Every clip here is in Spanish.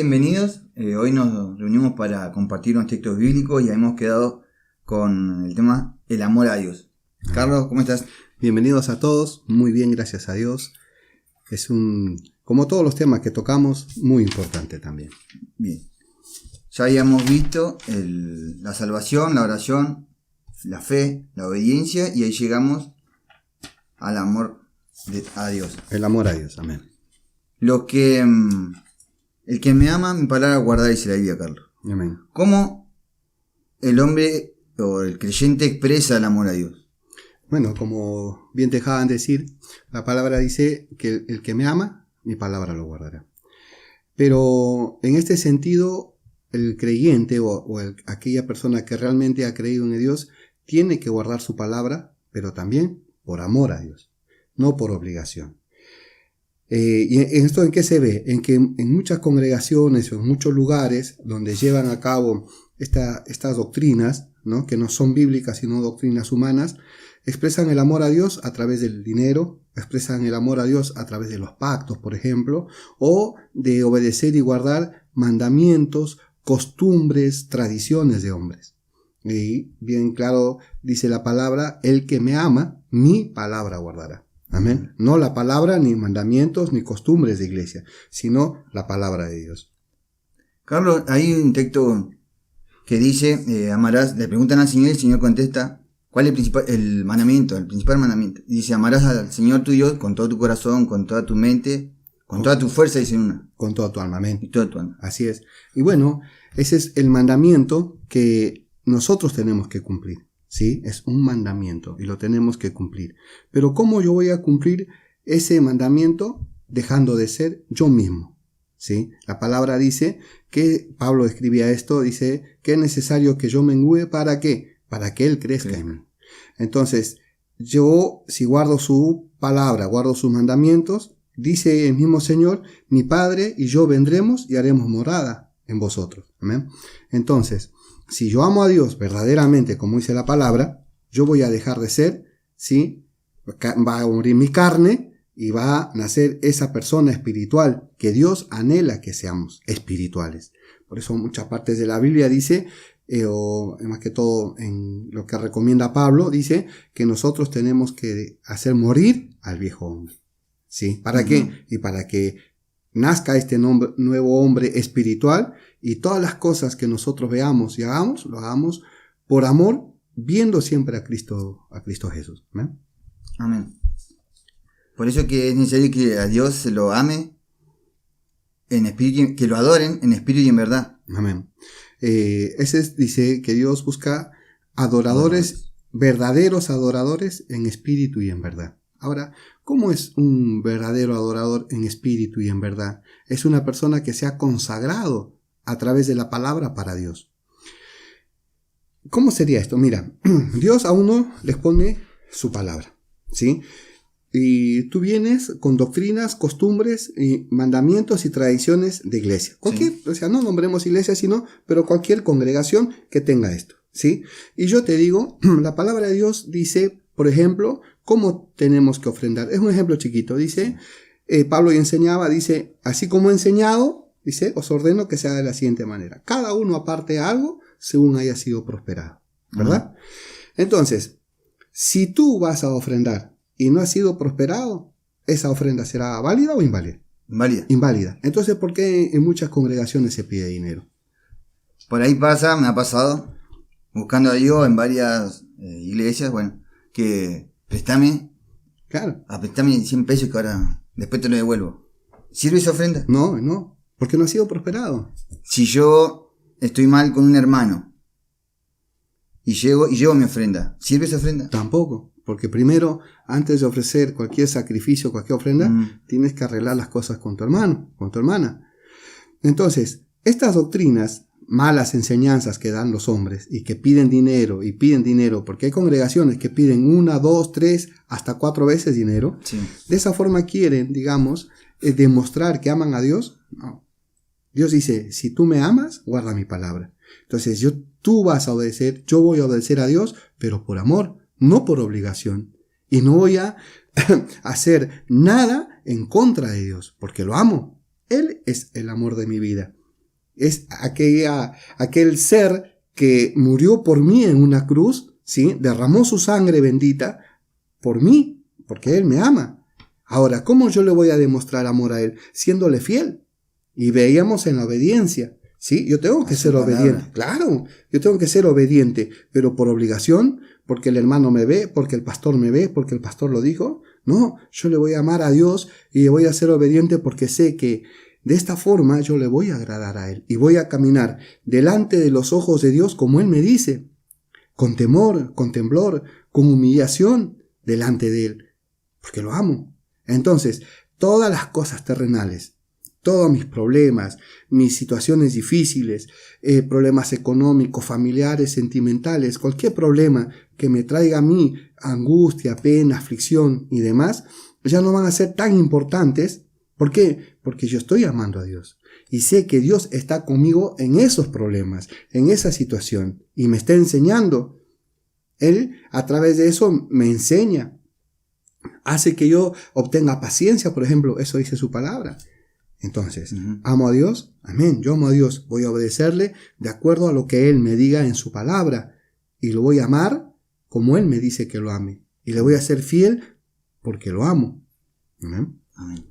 Bienvenidos. Hoy nos reunimos para compartir unos textos bíblicos y hemos quedado con el tema el amor a Dios. Carlos, ¿cómo estás? Bienvenidos a todos, muy bien, gracias a Dios. Es como todos los temas que tocamos, muy importante también. Bien. Ya habíamos visto la salvación, la oración, la fe, la obediencia y ahí llegamos al amor a Dios. El amor a Dios, amén. El que me ama, mi palabra guardará, dice la Biblia, Carlos. Amén. ¿Cómo el hombre o el creyente expresa el amor a Dios? Bueno, como bien te dejaban decir, la palabra dice que el que me ama, mi palabra lo guardará. Pero en este sentido, el creyente aquella persona que realmente ha creído en Dios, tiene que guardar su palabra, pero también por amor a Dios, no por obligación. ¿Y esto en qué se ve? En que en muchas congregaciones o en muchos lugares donde llevan a cabo estas doctrinas, ¿no? Que no son bíblicas sino doctrinas humanas, expresan el amor a Dios a través del dinero, expresan el amor a Dios a través de los pactos, por ejemplo, o de obedecer y guardar mandamientos, costumbres, tradiciones de hombres. Y bien claro dice la palabra, el que me ama, mi palabra guardará. Amén. No la palabra, ni mandamientos, ni costumbres de iglesia, sino la palabra de Dios. Carlos, hay un texto que dice, amarás, le preguntan al Señor y el Señor contesta, ¿cuál es el principal mandamiento? Y dice, amarás al Señor tu Dios con todo tu corazón, con toda tu mente, con toda tu fuerza, dice una. Con toda tu alma, amén. Y toda tu alma. Así es. Y bueno, ese es el mandamiento que nosotros tenemos que cumplir. ¿Sí? Es un mandamiento y lo tenemos que cumplir. Pero ¿cómo yo voy a cumplir ese mandamiento dejando de ser yo mismo? ¿Sí? La palabra dice que, Pablo escribía esto, dice que es necesario que yo mengüe ¿para qué? Para que Él crezca en mí. Entonces, yo si guardo su palabra, guardo sus mandamientos, dice el mismo Señor, mi Padre y yo vendremos y haremos morada en vosotros. ¿Amén? Entonces, si yo amo a Dios verdaderamente, como dice la palabra, yo voy a dejar de ser, ¿sí? Va a morir mi carne y va a nacer esa persona espiritual que Dios anhela que seamos espirituales. Por eso muchas partes de la Biblia dice, o más que todo en lo que recomienda Pablo, dice que nosotros tenemos que hacer morir al viejo hombre. ¿Sí? ¿Para qué? Y para que nazca este nuevo hombre espiritual y todas las cosas que nosotros veamos y hagamos, lo hagamos por amor, viendo siempre a Cristo Jesús. ¿Amén? Amén. Por eso que es necesario que a Dios se lo ame en espíritu, que lo adoren en espíritu y en verdad. Amén. Dice que Dios busca adoradores, verdaderos adoradores en espíritu y en verdad. Ahora, ¿cómo es un verdadero adorador en espíritu y en verdad? Es una persona que se ha consagrado a través de la palabra para Dios. ¿Cómo sería esto? Mira, Dios a uno les pone su palabra, ¿sí? Y tú vienes con doctrinas, costumbres, y mandamientos y tradiciones de iglesia. Cualquier, sí. O sea, no nombremos iglesia, pero cualquier congregación que tenga esto, ¿sí? Y yo te digo, la palabra de Dios dice, por ejemplo, ¿cómo tenemos que ofrendar? Es un ejemplo chiquito. Dice, Pablo enseñaba, dice, así como he enseñado, dice, os ordeno que se haga de la siguiente manera. Cada uno aparte algo según haya sido prosperado. ¿Verdad? Entonces, si tú vas a ofrendar y no has sido prosperado, ¿esa ofrenda será válida o inválida? Inválida. Entonces, ¿por qué en muchas congregaciones se pide dinero? Por ahí me ha pasado, buscando a Dios en varias iglesias, que préstame 100 pesos que ahora después te lo devuelvo. ¿Sirve esa ofrenda? No, porque no ha sido prosperado. Si yo estoy mal con un hermano y llevo mi ofrenda, ¿sirve esa ofrenda? Tampoco, porque primero, antes de ofrecer cualquier sacrificio, cualquier ofrenda, tienes que arreglar las cosas con tu hermano, con tu hermana. Entonces, estas doctrinas, malas enseñanzas que dan los hombres y que piden dinero, porque hay congregaciones que piden 1, 2, 3, hasta 4 veces dinero. Sí. De esa forma quieren, digamos, demostrar que aman a Dios. No. Dios dice, si tú me amas, guarda mi palabra. Entonces, tú vas a obedecer, yo voy a obedecer a Dios, pero por amor, no por obligación. Y no voy a hacer nada en contra de Dios, porque lo amo. Él es el amor de mi vida. Es aquel ser que murió por mí en una cruz, ¿sí? Derramó su sangre bendita por mí, porque Él me ama. Ahora, ¿cómo yo le voy a demostrar amor a Él? Siéndole fiel. Y veíamos en la obediencia, ¿sí? Yo tengo que ser obediente. Claro, yo tengo que ser obediente, pero por obligación, porque el hermano me ve, porque el pastor me ve, porque el pastor lo dijo. No, yo le voy a amar a Dios y le voy a ser obediente porque sé que de esta forma yo le voy a agradar a Él y voy a caminar delante de los ojos de Dios como Él me dice, con temor, con temblor, con humillación delante de Él, porque lo amo. Entonces, todas las cosas terrenales, todos mis problemas, mis situaciones difíciles, problemas económicos, familiares, sentimentales, cualquier problema que me traiga a mí angustia, pena, aflicción y demás, ya no van a ser tan importantes. ¿Por qué? Porque yo estoy amando a Dios y sé que Dios está conmigo en esos problemas, en esa situación y me está enseñando. Él a través de eso me enseña, hace que yo obtenga paciencia, por ejemplo, eso dice su palabra. Entonces, ¿amo a Dios? Amén, yo amo a Dios, voy a obedecerle de acuerdo a lo que Él me diga en su palabra y lo voy a amar como Él me dice que lo ame y le voy a ser fiel porque lo amo. Amén. Amén.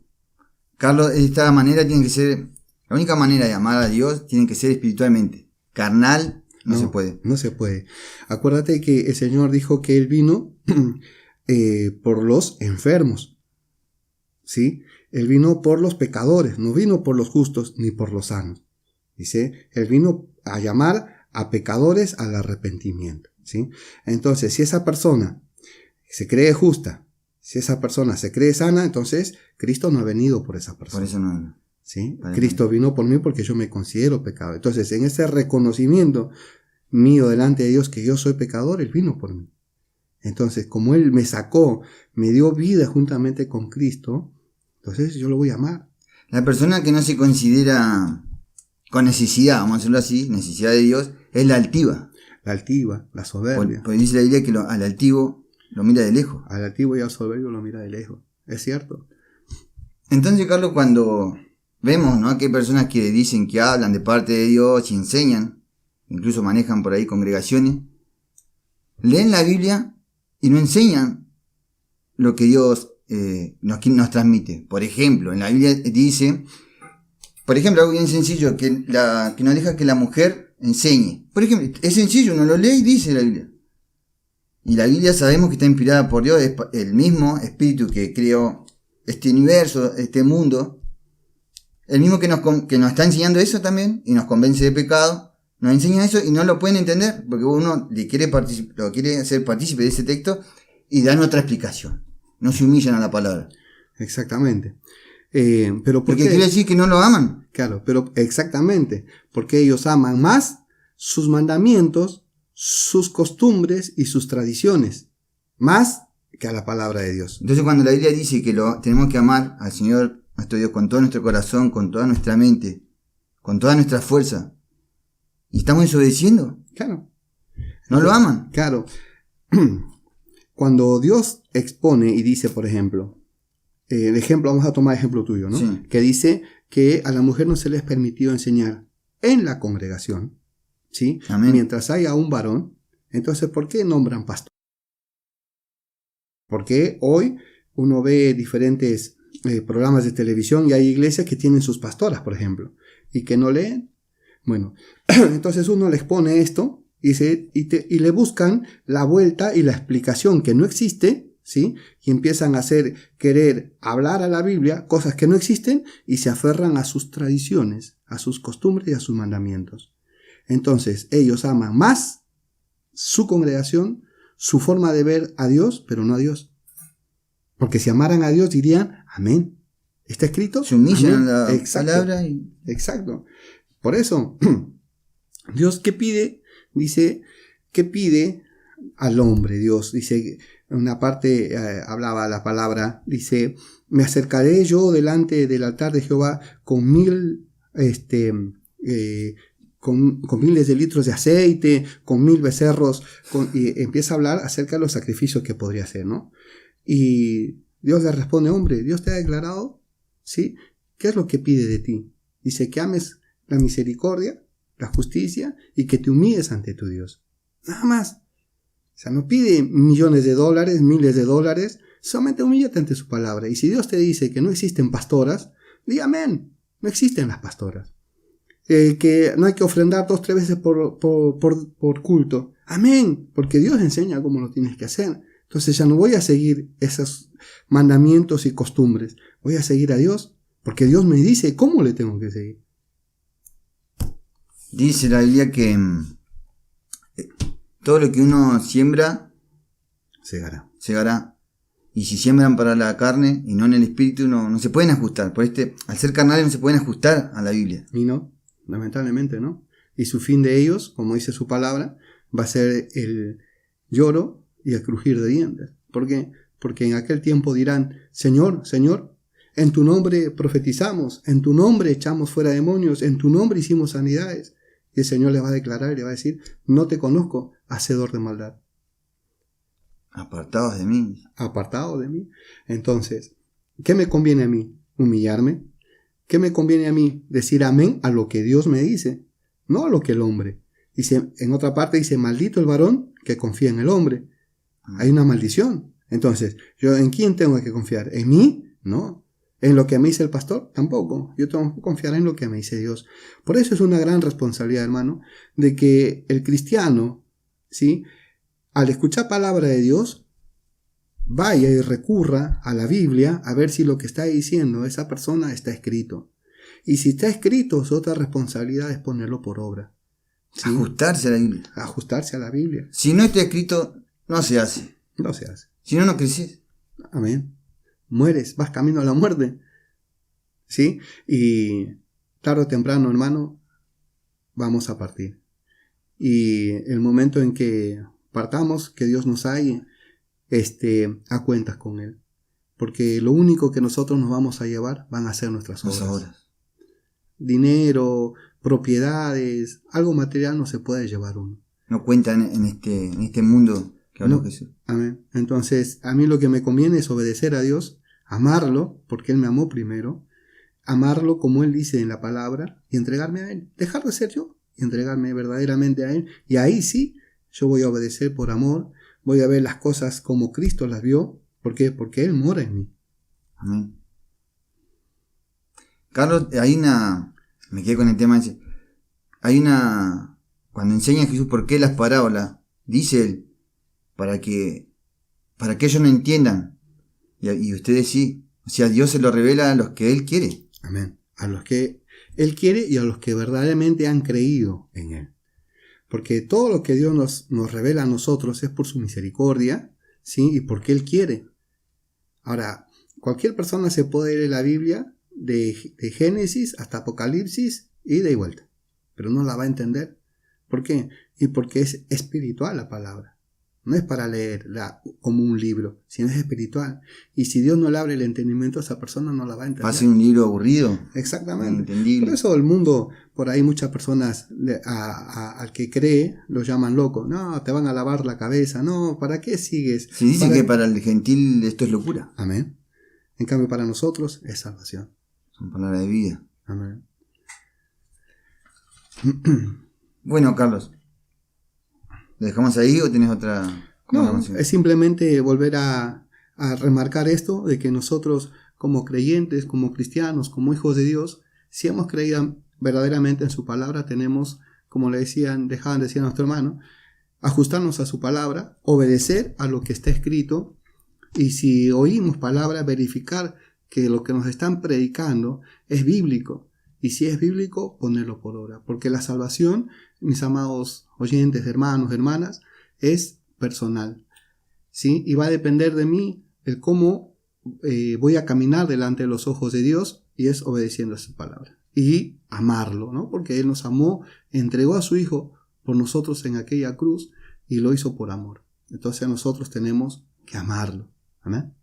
Carlos, de esta manera tiene que ser, la única manera de amar a Dios tiene que ser espiritualmente. Carnal no se puede. No se puede. Acuérdate que el Señor dijo que Él vino por los enfermos, ¿sí? Él vino por los pecadores, no vino por los justos ni por los sanos. Dice, Él vino a llamar a pecadores al arrepentimiento, ¿sí? Entonces, si esa persona se cree justa, si esa persona se cree sana, entonces Cristo no ha venido por esa persona. Por eso no. ¿Sí? Cristo vino por mí porque yo me considero pecador. Entonces, en ese reconocimiento mío delante de Dios que yo soy pecador, Él vino por mí. Entonces, como Él me sacó, me dio vida juntamente con Cristo, entonces yo lo voy a amar. La persona que no se considera con necesidad, vamos a decirlo así, necesidad de Dios, es la altiva. La altiva, la soberbia. Porque dice la Biblia que al altivo lo mira de lejos. Al altivo y al soberbio lo mira de lejos. Es cierto. Entonces, Carlos, cuando vemos, ¿no?, que hay personas que dicen que hablan de parte de Dios y enseñan, incluso manejan por ahí congregaciones, leen la Biblia y no enseñan lo que Dios nos transmite. Por ejemplo, en la Biblia dice, por ejemplo, algo bien sencillo, que nos deja que la mujer enseñe. Por ejemplo, es sencillo, uno lo lee y dice la Biblia. Y la Biblia sabemos que está inspirada por Dios, es el mismo espíritu que creó este universo, este mundo, el mismo que nos está enseñando eso también, y nos convence de pecado, nos enseña eso y no lo pueden entender, porque uno lo quiere hacer partícipe de ese texto y dan otra explicación. No se humillan a la palabra. Exactamente. Pero porque quiere decir que no lo aman. Claro, pero exactamente, porque ellos aman más sus mandamientos, sus costumbres y sus tradiciones, más que a la palabra de Dios. Entonces, cuando la Biblia dice que tenemos que amar al Señor nuestro Dios con todo nuestro corazón, con toda nuestra mente, con toda nuestra fuerza, y estamos desobedeciendo, claro, no lo aman. Claro. Cuando Dios expone y dice, por ejemplo, vamos a tomar ejemplo tuyo, ¿no? Sí. Que dice que a la mujer no se le es permitido enseñar en la congregación, ¿sí? Amén. Mientras haya un varón. Entonces, ¿por qué nombran pastor? Porque hoy uno ve diferentes programas de televisión y hay iglesias que tienen sus pastoras, por ejemplo, y que no leen. Bueno, entonces uno les pone esto y le buscan la vuelta y la explicación que no existe, ¿sí? Y empiezan a querer hablar a la Biblia cosas que no existen y se aferran a sus tradiciones, a sus costumbres y a sus mandamientos. Entonces ellos aman más su congregación, su forma de ver a Dios, pero no a Dios. Porque si amaran a Dios dirían, amén. ¿Está escrito? Se humillan a la Exacto. palabra. Exacto. Por eso, Dios, ¿qué pide? Dice, ¿qué pide al hombre? Dios dice, en una parte hablaba la palabra, dice, me acercaré yo delante del altar de Jehová con con miles de litros de aceite, con 1000 becerros, y empieza a hablar acerca de los sacrificios que podría hacer, ¿no? Y Dios le responde, hombre, Dios te ha declarado, ¿sí? ¿Qué es lo que pide de ti? Dice que ames la misericordia, la justicia y que te humilles ante tu Dios. Nada más. O sea, no pide millones de dólares, miles de dólares, solamente humíllate ante su palabra. Y si Dios te dice que no existen pastoras, di amén, no existen las pastoras. Que no hay que ofrendar 2 o 3 veces por culto. Amén, porque Dios enseña cómo lo tienes que hacer. Entonces ya no voy a seguir esos mandamientos y costumbres. Voy a seguir a Dios, porque Dios me dice cómo le tengo que seguir. Dice la Biblia que todo lo que uno siembra, segará. Y si siembran para la carne y no en el espíritu, no se pueden ajustar. Al ser carnales no se pueden ajustar a la Biblia. Y no, lamentablemente no. Y su fin de ellos, como dice su palabra, va a ser el lloro y el crujir de dientes. ¿Por qué? Porque en aquel tiempo dirán, Señor, Señor, en tu nombre profetizamos, en tu nombre echamos fuera demonios, en tu nombre hicimos sanidades. Y el Señor les va a declarar y le va a decir, no te conozco, hacedor de maldad. Apartados de mí. Apartado de mí. Entonces, ¿qué me conviene a mí? Humillarme. ¿Qué me conviene a mí? Decir amén a lo que Dios me dice, no a lo que el hombre. Dice, en otra parte dice, maldito el varón que confía en el hombre. Hay una maldición. Entonces, ¿yo en quién tengo que confiar? ¿En mí? No. ¿En lo que me dice el pastor? Tampoco. Yo tengo que confiar en lo que me dice Dios. Por eso es una gran responsabilidad, hermano, de que el cristiano, ¿sí?, al escuchar palabra de Dios, vaya y recurra a la Biblia a ver si lo que está diciendo esa persona está escrito. Y si está escrito, su otra responsabilidad es ponerlo por obra. ¿Sí? Ajustarse a la Biblia. Ajustarse a la Biblia. Si no está escrito, no se hace. No se hace. Si no, no creces. Amén. Mueres, vas camino a la muerte. ¿Sí? Y tarde o temprano, hermano, vamos a partir. Y el momento en que partamos, que Dios nos halle, a cuentas con Él. Porque lo único que nosotros nos vamos a llevar van a ser nuestras obras. Dinero, propiedades, algo material no se puede llevar uno. No cuentan en este mundo que habló Jesús. Amén. Entonces, a mí lo que me conviene es obedecer a Dios, amarlo, porque Él me amó primero, amarlo como Él dice en la palabra, y entregarme a Él. Dejar de ser yo, y entregarme verdaderamente a Él. Y ahí sí, yo voy a obedecer por amor, voy a ver las cosas como Cristo las vio. ¿Por qué? Porque Él mora en mí. Amén. Carlos, me quedé con el tema ese. Cuando enseña a Jesús por qué las parábolas, dice Él, para que ellos no entiendan, y ustedes sí. O sea, Dios se lo revela a los que Él quiere. Amén. A los que Él quiere y a los que verdaderamente han creído en Él. Porque todo lo que Dios nos revela a nosotros es por su misericordia, ¿sí? Y porque Él quiere. Ahora, cualquier persona se puede leer la Biblia de Génesis hasta Apocalipsis y de vuelta, pero no la va a entender. ¿Por qué? Y porque es espiritual la palabra. No es para leerla como un libro, sino es espiritual. Y si Dios no le abre el entendimiento, esa persona no la va a entender. Va a ser un libro aburrido. Exactamente. Por eso el mundo, por ahí muchas personas al que cree lo llaman loco. No, te van a lavar la cabeza. No, ¿para qué sigues? Se dice que para el gentil esto es locura. Amén. En cambio para nosotros es salvación. Son palabras de vida. Amén. Bueno, Carlos, ¿lo dejamos ahí o tienes otra? No, es simplemente volver a remarcar esto de que nosotros como creyentes, como cristianos, como hijos de Dios, si hemos creído verdaderamente en su palabra, tenemos, como le dejaban decir a nuestro hermano, ajustarnos a su palabra, obedecer a lo que está escrito, y si oímos palabra, verificar que lo que nos están predicando es bíblico. Y si es bíblico, ponerlo por obra. Porque la salvación, mis amados oyentes, hermanos, hermanas, es personal. ¿Sí? Y va a depender de mí el cómo voy a caminar delante de los ojos de Dios, y es obedeciendo a su palabra. Y amarlo, ¿no? Porque Él nos amó, entregó a su Hijo por nosotros en aquella cruz y lo hizo por amor. Entonces nosotros tenemos que amarlo. ¿Amén?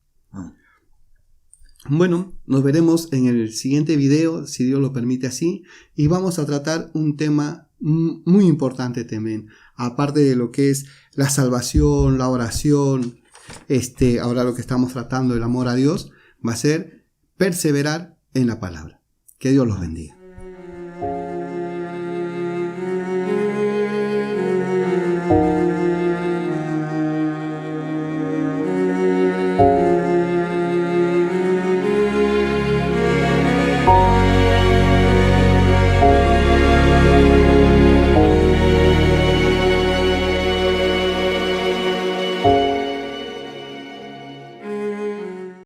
Bueno, nos veremos en el siguiente video, si Dios lo permite así, y vamos a tratar un tema muy importante también, aparte de lo que es la salvación, la oración, ahora lo que estamos tratando, el amor a Dios, va a ser perseverar en la palabra. Que Dios los bendiga.